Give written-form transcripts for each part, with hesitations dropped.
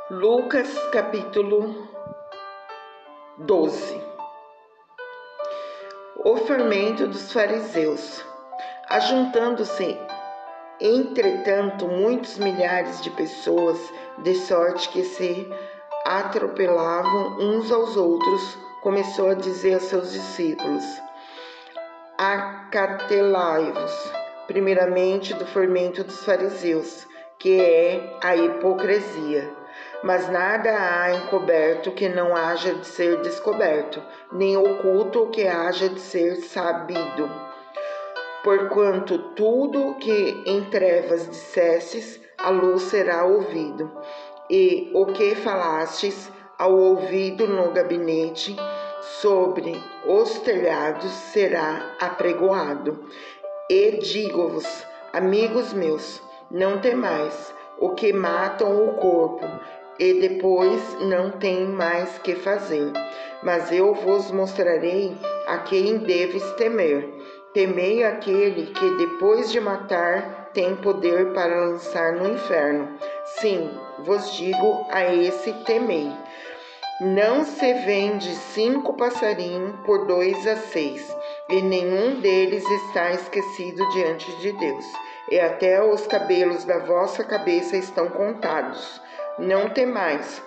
Lucas capítulo 12. O fermento dos fariseus. Ajuntando-se, entretanto, muitos milhares de pessoas, de sorte que se atropelavam uns aos outros, começou a dizer a seus discípulos: acautelai-vos, primeiramente, do fermento dos fariseus, que é a hipocrisia. Mas nada há encoberto que não haja de ser descoberto, nem oculto que haja de ser sabido. Porquanto tudo o que em trevas dissestes, à luz será ouvido, e o que falastes ao ouvido no gabinete, sobre os telhados será apregoado. E digo-vos, amigos meus, não temais o que matam o corpo, e depois não tem mais que fazer. Mas eu vos mostrarei a quem deves temer. Temei aquele que, depois de matar, tem poder para lançar no inferno. Sim, vos digo, a esse temei. Não se vende 5 passarinhos por 2 a 6, e nenhum deles está esquecido diante de Deus. E até os cabelos da vossa cabeça estão contados. Não temais,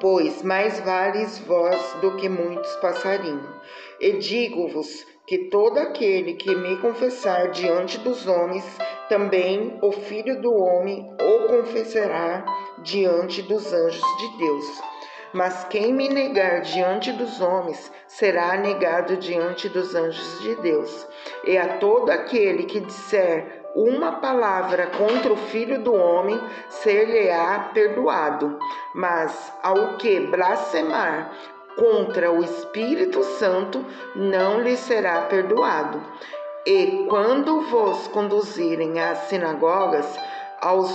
pois mais vales vós do que muitos passarinhos. E digo-vos que todo aquele que me confessar diante dos homens, também o Filho do Homem o confessará diante dos anjos de Deus. Mas quem me negar diante dos homens, será negado diante dos anjos de Deus. E a todo aquele que disser uma palavra contra o Filho do Homem, ser-lhe-á perdoado. Mas ao que blasfemar contra o Espírito Santo, não lhe será perdoado. E quando vos conduzirem às sinagogas, aos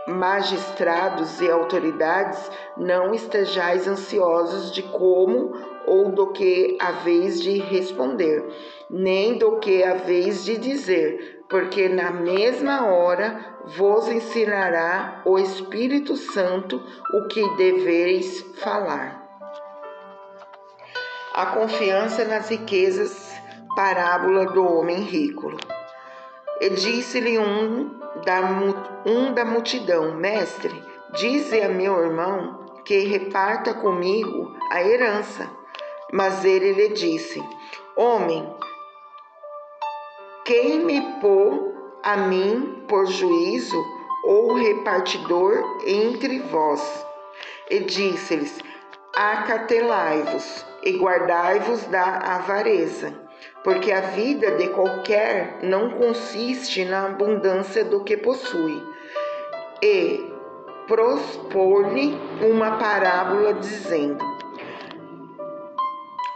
magistrados e autoridades, não estejais ansiosos de como ou do que haveis de responder, nem do que haveis de dizer, porque na mesma hora vos ensinará o Espírito Santo o que deveis falar. A confiança nas riquezas, parábola do homem rico. E disse-lhe um da multidão: Mestre, dize a meu irmão que reparta comigo a herança. Mas ele lhe disse: Homem, quem me pôs a mim por juízo ou repartidor entre vós? E disse-lhes: acautelai-vos e guardai-vos da avareza, porque a vida de qualquer não consiste na abundância do que possui. E propôs-lhe uma parábola, dizendo: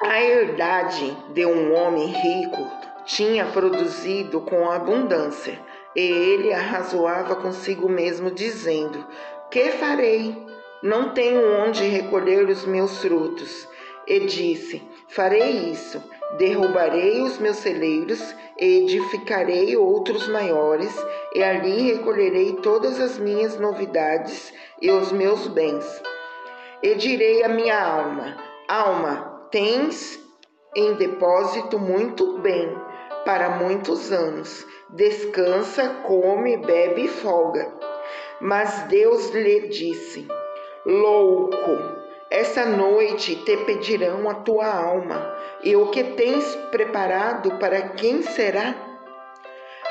a herdade de um homem rico tinha produzido com abundância, e ele arrazoava consigo mesmo, dizendo: que farei? Não tenho onde recolher os meus frutos. E disse: farei isso, derrubarei os meus celeiros e edificarei outros maiores, e ali recolherei todas as minhas novidades e os meus bens. E direi à minha alma: alma, tens em depósito muito bem para muitos anos. Descansa, come, bebe e folga. Mas Deus lhe disse: louco, essa noite te pedirão a tua alma, e o que tens preparado para quem será?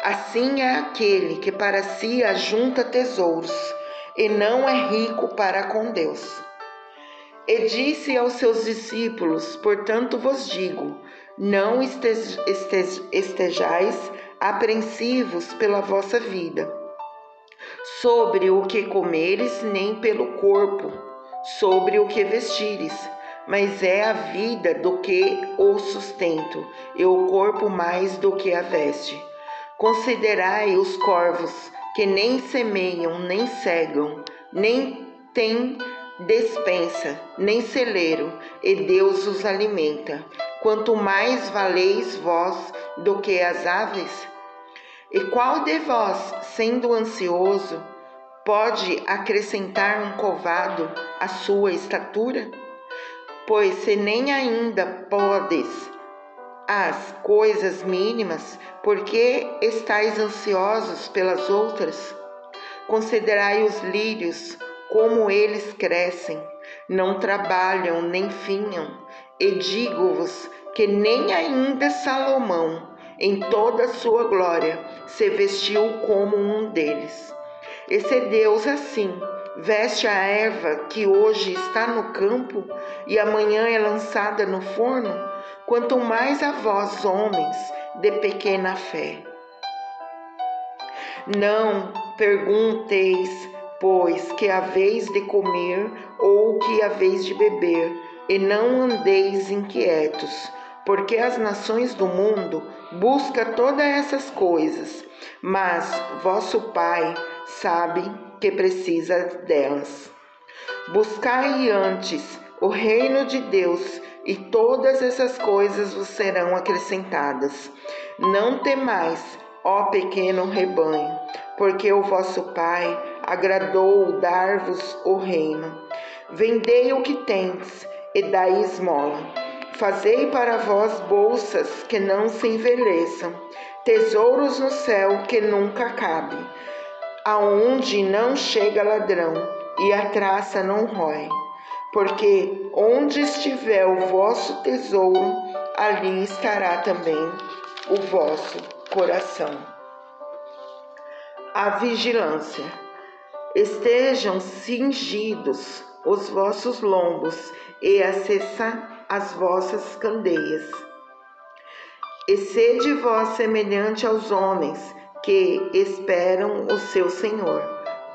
Assim é aquele que para si ajunta tesouros, e não é rico para com Deus. E disse aos seus discípulos: portanto vos digo, não estejais apreensivos pela vossa vida, sobre o que comeres, nem pelo corpo, sobre o que vestires. Mas é a vida do que o sustento, e o corpo mais do que a veste. Considerai os corvos, que nem semeiam, nem cegam, nem têm despensa, nem celeiro, e Deus os alimenta. Quanto mais valeis vós do que as aves? E qual de vós, sendo ansioso, pode acrescentar um covado à sua estatura? Pois se nem ainda podes as coisas mínimas, por que estáis ansiosos pelas outras? Considerai os lírios, como eles crescem, não trabalham nem finham, e digo-vos que nem ainda Salomão, em toda a sua glória, se vestiu como um deles. E se Deus assim veste a erva que hoje está no campo e amanhã é lançada no forno, quanto mais a vós, homens de pequena fé. Não pergunteis, pois, que haveis de comer ou que haveis de beber, e não andeis inquietos, porque as nações do mundo buscam todas essas coisas, mas vosso Pai sabe que precisa delas. Buscai antes o reino de Deus, e todas essas coisas vos serão acrescentadas. Não temais, ó pequeno rebanho, porque o vosso Pai agradou dar-vos o reino. Vendei o que tendes e dai esmola. Fazei para vós bolsas que não se envelheçam, tesouros no céu que nunca acabem, aonde não chega ladrão e a traça não rói. Porque onde estiver o vosso tesouro, ali estará também o vosso coração. A vigilância. Estejam cingidos os vossos lombos e acesa as vossas candeias. E sede vós semelhante aos homens que esperam o seu Senhor,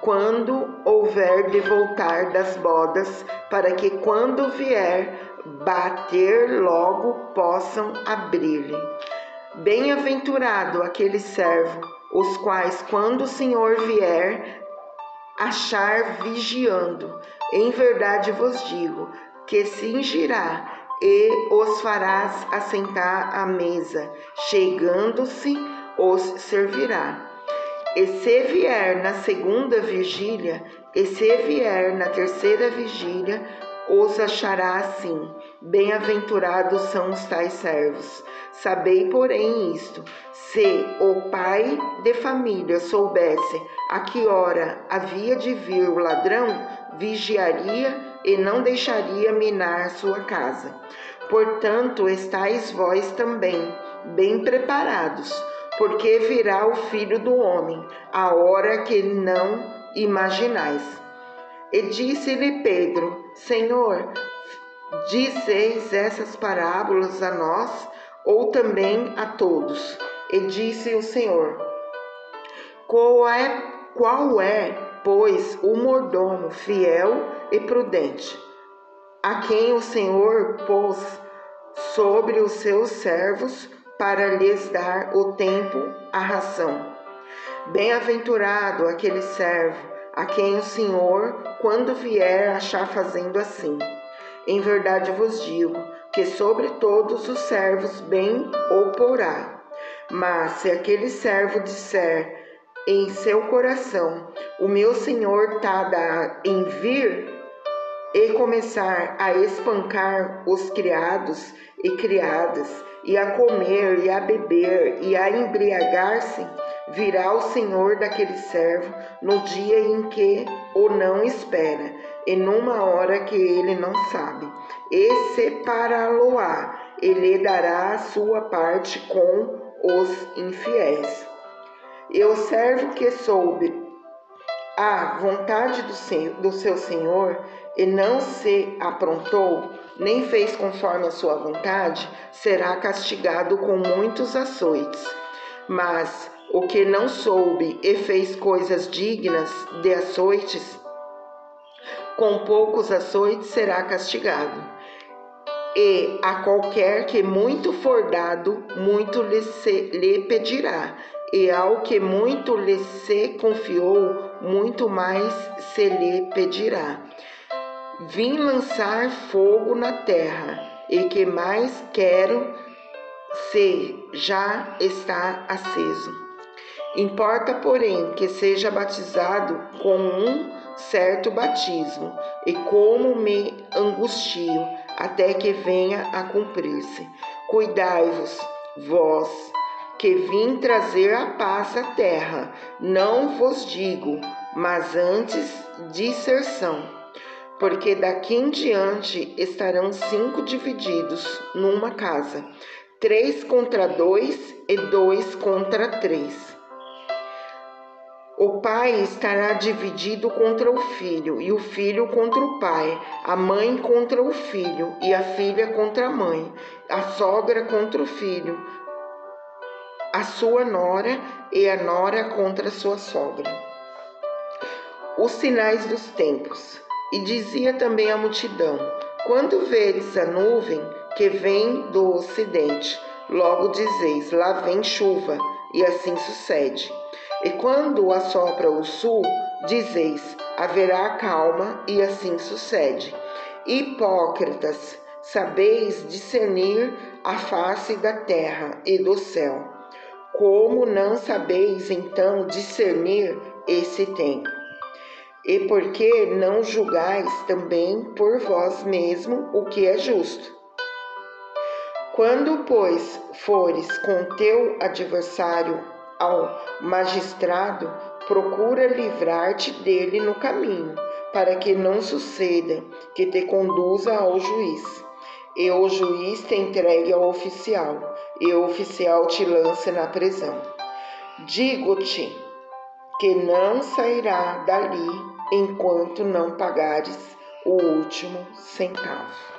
quando houver de voltar das bodas, para que quando vier bater logo possam abrir-lhe. Bem-aventurado aquele servo, os quais quando o Senhor vier achar vigiando. Em verdade vos digo que cingirá e os farás assentar à mesa, chegando-se os servirá. E se vier na segunda vigília, e se vier na terceira vigília, os achará assim. Bem-aventurados são os tais servos. Sabei, porém, isto: se o pai de família soubesse a que hora havia de vir o ladrão, vigiaria e não deixaria minar sua casa. Portanto, estáis vós também bem preparados, porque virá o Filho do Homem, a hora que não imaginais. E disse-lhe Pedro: Senhor, dizeis essas parábolas a nós, ou também a todos? E disse o Senhor: Qual é, pois, o mordomo fiel e prudente, a quem o Senhor pôs sobre os seus servos para lhes dar o tempo a ração? Bem-aventurado aquele servo a quem o Senhor, quando vier, achar fazendo assim. Em verdade vos digo que sobre todos os servos bem o porá. Mas se aquele servo disser em seu coração: o meu Senhor tarda em vir, e começar a espancar os criados e criadas, e a comer e a beber e a embriagar-se, virá o Senhor daquele servo no dia em que o não espera, e numa hora que ele não sabe, e separá-lo-á, e lhe dará a sua parte com os infiéis. E o servo que soube a vontade do seu Senhor e não se aprontou, nem fez conforme a sua vontade, será castigado com muitos açoites. Mas o que não soube e fez coisas dignas de açoites, com poucos açoites será castigado. E a qualquer que muito for dado, muito lhe pedirá, e ao que muito lhe se confiou, muito mais se lhe pedirá. Vim lançar fogo na terra, e que mais quero se já está aceso. Importa, porém, que seja batizado com um certo batismo, e como me angustio até que venha a cumprir-se. Cuidai-vos, vós, que vim trazer a paz à terra, não vos digo, mas antes disserção. Porque daqui em diante estarão 5 divididos numa casa, 3 contra 2 e 2 contra 3. O pai estará dividido contra o filho, e o filho contra o pai, a mãe contra o filho, e a filha contra a mãe, a sogra contra o filho, a sua nora, e a nora contra a sua sogra. Os sinais dos tempos. E dizia também a multidão: quando vedes a nuvem que vem do ocidente, logo dizeis: lá vem chuva, e assim sucede. E quando assopra o sul, dizeis: haverá calma, e assim sucede. Hipócritas, sabeis discernir a face da terra e do céu. Como não sabeis então discernir esse tempo? E por que não julgais também por vós mesmo o que é justo? Quando, pois, fores com teu adversário ao magistrado, procura livrar-te dele no caminho, para que não suceda que te conduza ao juiz, e o juiz te entregue ao oficial, e o oficial te lance na prisão. Digo-te que não sairá dali enquanto não pagares o último centavo.